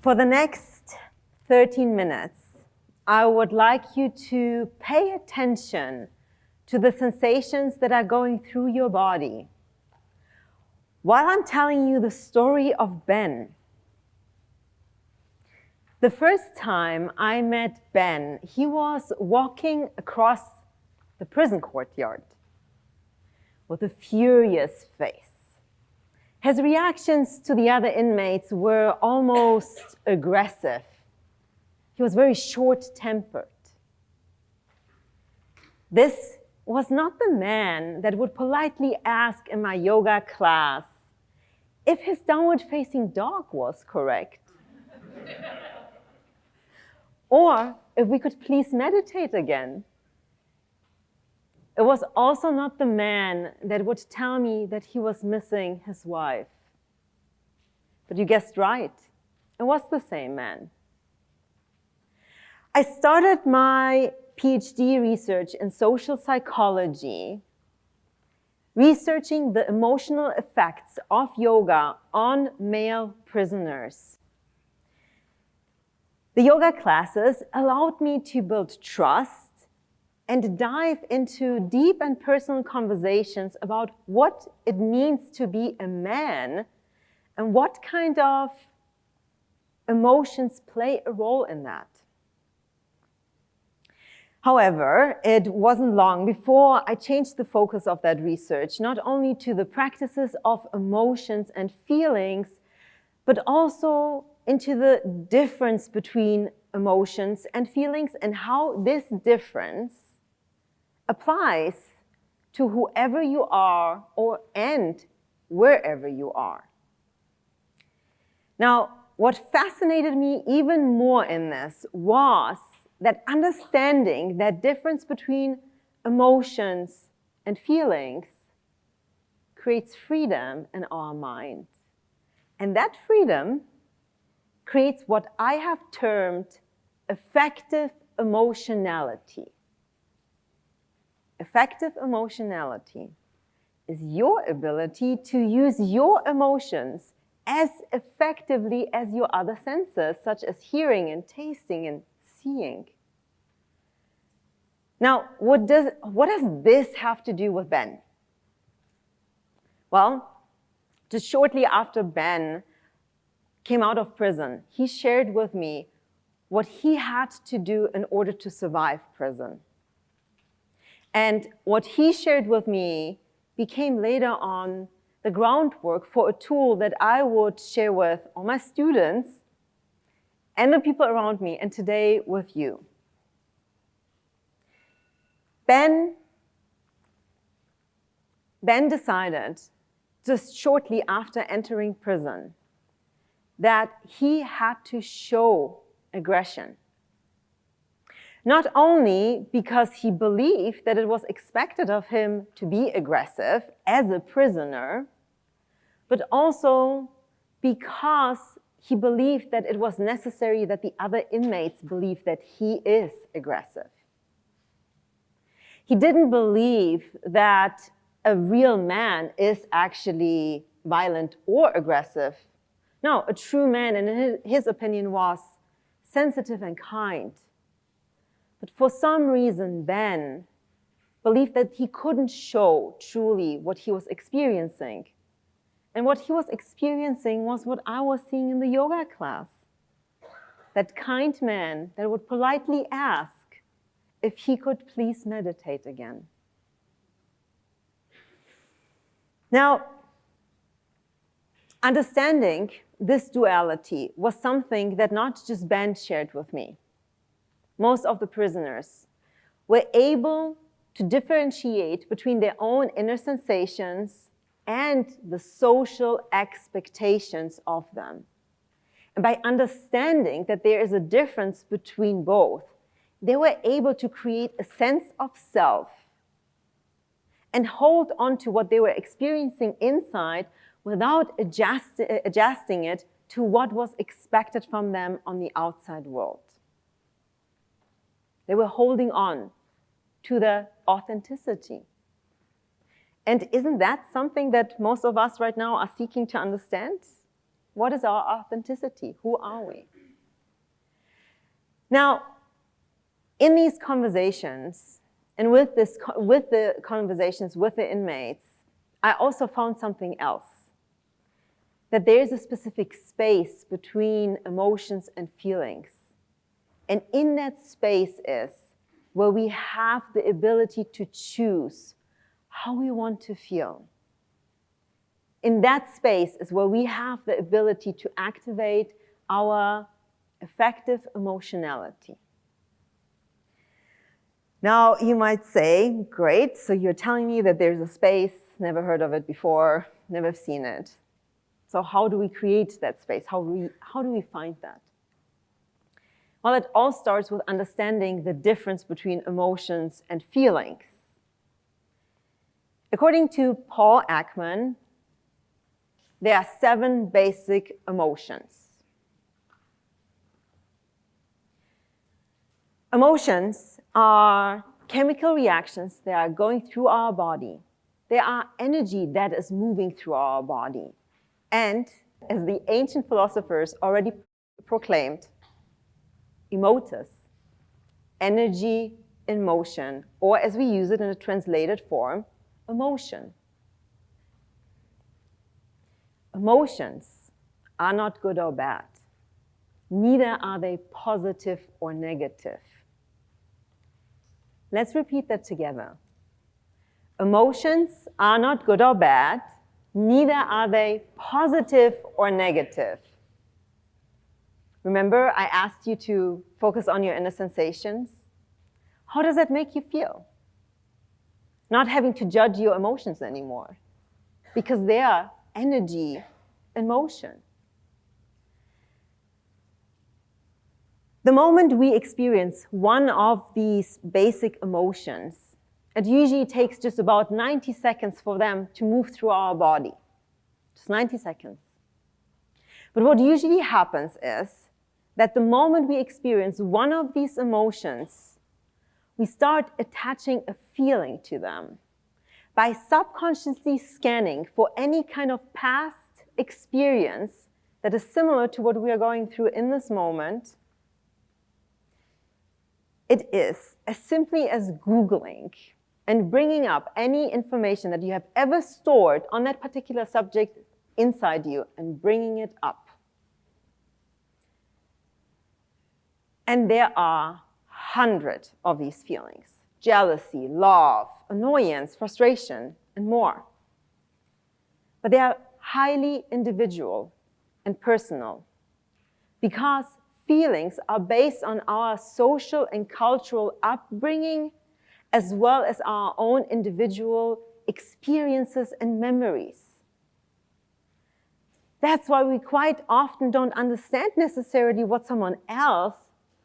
For the next 13 minutes, I would like you to pay attention to the sensations that are going through your body while I'm telling you the story of Ben. The first time I met Ben, he was walking across the prison courtyard with a furious face. His reactions to the other inmates were almost aggressive. He was very short-tempered. This was not the man that would politely ask in my yoga class if his downward-facing dog was correct. Or if we could please meditate again. It was also not the man that would tell me that he was missing his wife. But you guessed right, it was the same man. I started my Ph.D. research in social psychology, researching the emotional effects of yoga on male prisoners. The yoga classes allowed me to build trust and dive into deep and personal conversations about what it means to be a man and what kind of emotions play a role in that. However, it wasn't long before I changed the focus of that research, not only to the practices of emotions and feelings, but also into the difference between emotions and feelings and how this difference applies to whoever you are and wherever you are. Now, what fascinated me even more in this was that understanding that difference between emotions and feelings creates freedom in our mind. And that freedom creates what I have termed effective emotionality. Effective emotionality is your ability to use your emotions as effectively as your other senses, such as hearing and tasting and seeing. Now, what does this have to do with Ben? Well, just shortly after Ben came out of prison, he shared with me what he had to do in order to survive prison. And what he shared with me became later on the groundwork for a tool that I would share with all my students and the people around me, and today with you. Ben decided, just shortly after entering prison, that he had to show aggression. Not only because he believed that it was expected of him to be aggressive as a prisoner, but also because he believed that it was necessary that the other inmates believe that he is aggressive. He didn't believe that a real man is actually violent or aggressive. No, a true man, in his opinion, was sensitive and kind. But for some reason, Ben believed that he couldn't show truly what he was experiencing. And what he was experiencing was what I was seeing in the yoga class. That kind man that would politely ask if he could please meditate again. Now, understanding this duality was something that not just Ben shared with me. Most of the prisoners were able to differentiate between their own inner sensations and the social expectations of them. And by understanding that there is a difference between both, they were able to create a sense of self and hold on to what they were experiencing inside without adjusting it to what was expected from them on the outside world. They were holding on to the authenticity. And isn't that something that most of us right now are seeking to understand? What is our authenticity? Who are we? Now, in these conversations, and with the conversations with the inmates, I also found something else. That there's a specific space between emotions and feelings. And in that space is where we have the ability to choose how we want to feel. In that space is where we have the ability to activate our effective emotionality. Now, you might say, great, so you're telling me that there's a space, never heard of it before, never seen it. So how do we create that space? How do we find that? Well, it all starts with understanding the difference between emotions and feelings. According to Paul Ekman, there are 7 basic emotions. Emotions are chemical reactions that are going through our body. They are energy that is moving through our body. And as the ancient philosophers already proclaimed, emotus, energy in motion, or as we use it in a translated form, emotion. Emotions are not good or bad. Neither are they positive or negative. Let's repeat that together. Emotions are not good or bad. Neither are they positive or negative. Remember, I asked you to focus on your inner sensations. How does that make you feel? Not having to judge your emotions anymore, because they are energy in motion. The moment we experience one of these basic emotions, it usually takes just about 90 seconds for them to move through our body. Just 90 seconds. But what usually happens is that the moment we experience one of these emotions, we start attaching a feeling to them by subconsciously scanning for any kind of past experience that is similar to what we are going through in this moment. It is as simply as Googling and bringing up any information that you have ever stored on that particular subject inside you and bringing it up. And there are hundreds of these feelings: jealousy, love, annoyance, frustration, and more. But they are highly individual and personal because feelings are based on our social and cultural upbringing, as well as our own individual experiences and memories. That's why we quite often don't understand necessarily what someone else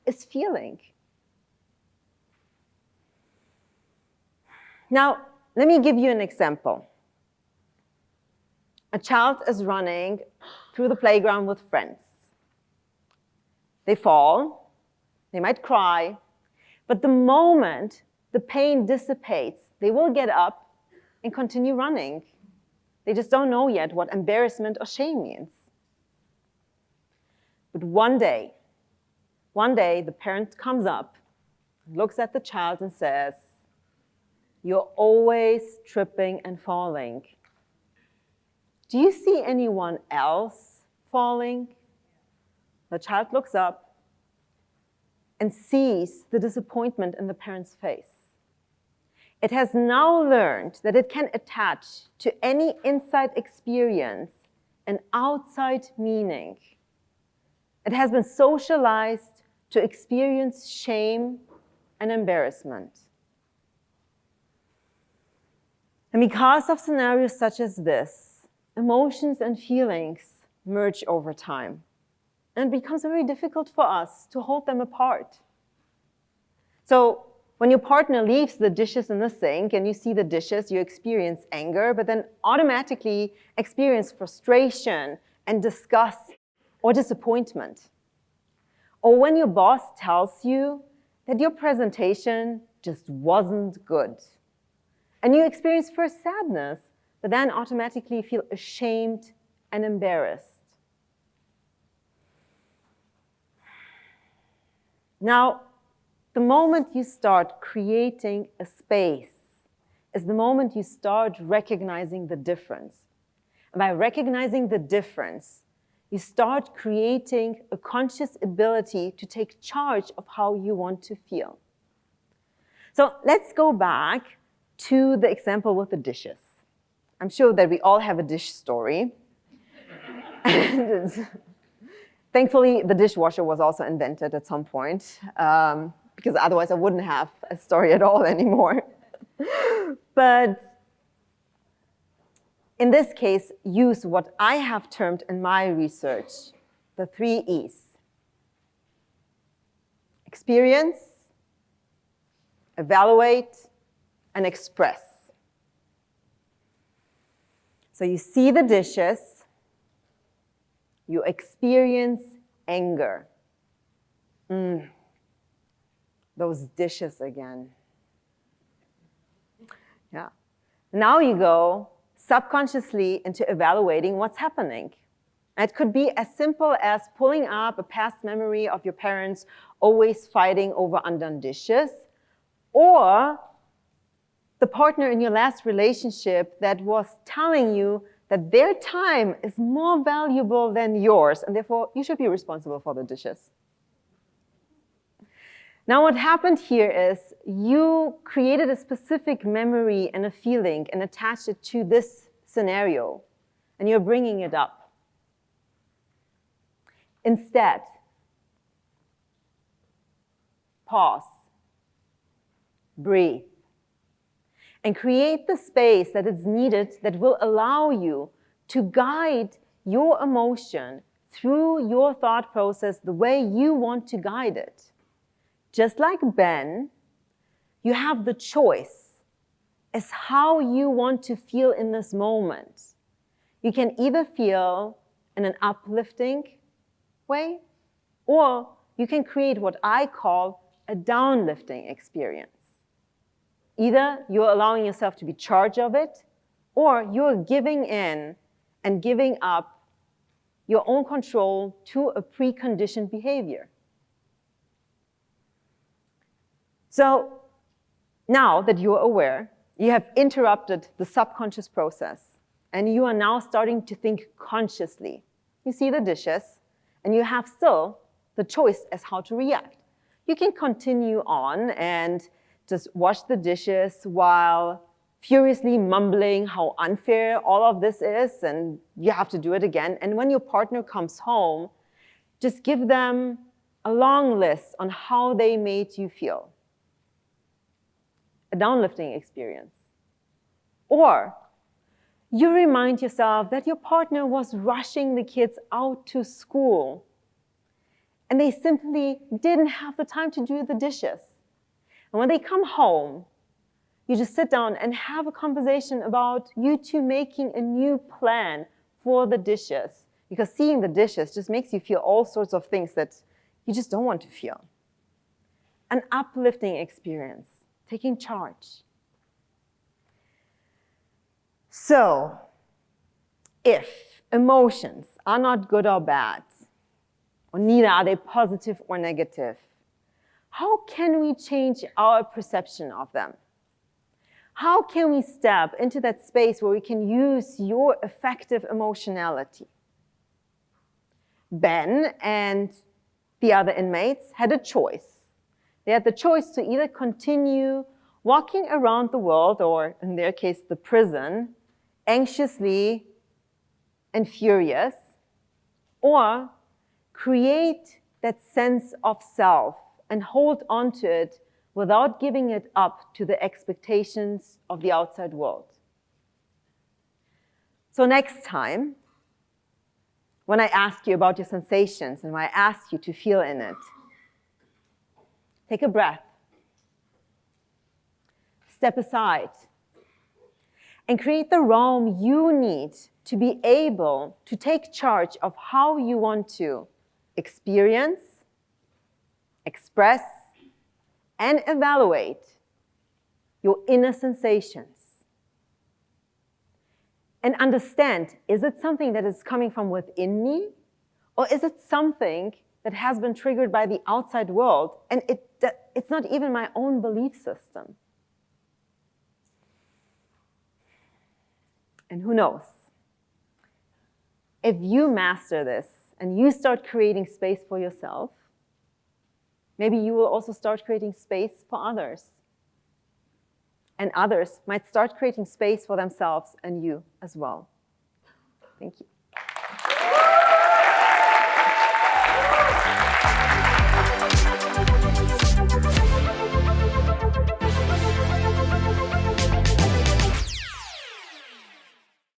is feeling. Now, let me give you an example. A child is running through the playground with friends. They fall, they might cry, but the moment the pain dissipates, they will get up and continue running. They just don't know yet what embarrassment or shame means. But one day, the parent comes up, looks at the child and says, "You're always tripping and falling. Do you see anyone else falling?" The child looks up and sees the disappointment in the parent's face. It has now learned that it can attach to any inside experience an outside meaning. It has been socialized to experience shame and embarrassment. And because of scenarios such as this, emotions and feelings merge over time. And it becomes very difficult for us to hold them apart. So when your partner leaves the dishes in the sink and you see the dishes, you experience anger, but then automatically experience frustration and disgust or disappointment. Or when your boss tells you that your presentation just wasn't good, and you experience first sadness, but then automatically feel ashamed and embarrassed. Now, the moment you start creating a space is the moment you start recognizing the difference. And by recognizing the difference, you start creating a conscious ability to take charge of how you want to feel. So let's go back to the example with the dishes. I'm sure that we all have a dish story. And thankfully, the dishwasher was also invented at some point, because otherwise I wouldn't have a story at all anymore. But in this case, use what I have termed in my research the 3 E's. Experience, evaluate, and express. So you see the dishes, you experience anger. Those dishes again. Yeah. Now you go subconsciously into evaluating what's happening. It could be as simple as pulling up a past memory of your parents always fighting over undone dishes, or the partner in your last relationship that was telling you that their time is more valuable than yours, and therefore you should be responsible for the dishes. Now what happened here is you created a specific memory and a feeling and attached it to this scenario, and you're bringing it up. Instead, pause, breathe, and create the space that is needed that will allow you to guide your emotion through your thought process the way you want to guide it. Just like Ben, you have the choice as how you want to feel in this moment. You can either feel in an uplifting way, or you can create what I call a downlifting experience. Either you're allowing yourself to be in charge of it, or you're giving in and giving up your own control to a preconditioned behavior. So now that you're aware, you have interrupted the subconscious process, and you are now starting to think consciously. You see the dishes, and you have still the choice as how to react. You can continue on and just wash the dishes while furiously mumbling how unfair all of this is, and you have to do it again. And when your partner comes home, just give them a long list on how they made you feel. A downlifting experience. Or you remind yourself that your partner was rushing the kids out to school and they simply didn't have the time to do the dishes. And when they come home, you just sit down and have a conversation about you two making a new plan for the dishes, because seeing the dishes just makes you feel all sorts of things that you just don't want to feel. An uplifting experience. Taking charge. So, if emotions are not good or bad, or neither are they positive or negative, how can we change our perception of them? How can we step into that space where we can use your effective emotionality? Ben and the other inmates had a choice. They had the choice to either continue walking around the world, or in their case, the prison, anxiously and furious, or create that sense of self and hold on to it without giving it up to the expectations of the outside world. So next time, when I ask you about your sensations and when I ask you to feel in it, take a breath, step aside, and create the realm you need to be able to take charge of how you want to experience, express, and evaluate your inner sensations. And understand, is it something that is coming from within me, or is it something that has been triggered by the outside world, and it's not even my own belief system. And who knows? If you master this and you start creating space for yourself, maybe you will also start creating space for others. And others might start creating space for themselves and you as well. Thank you.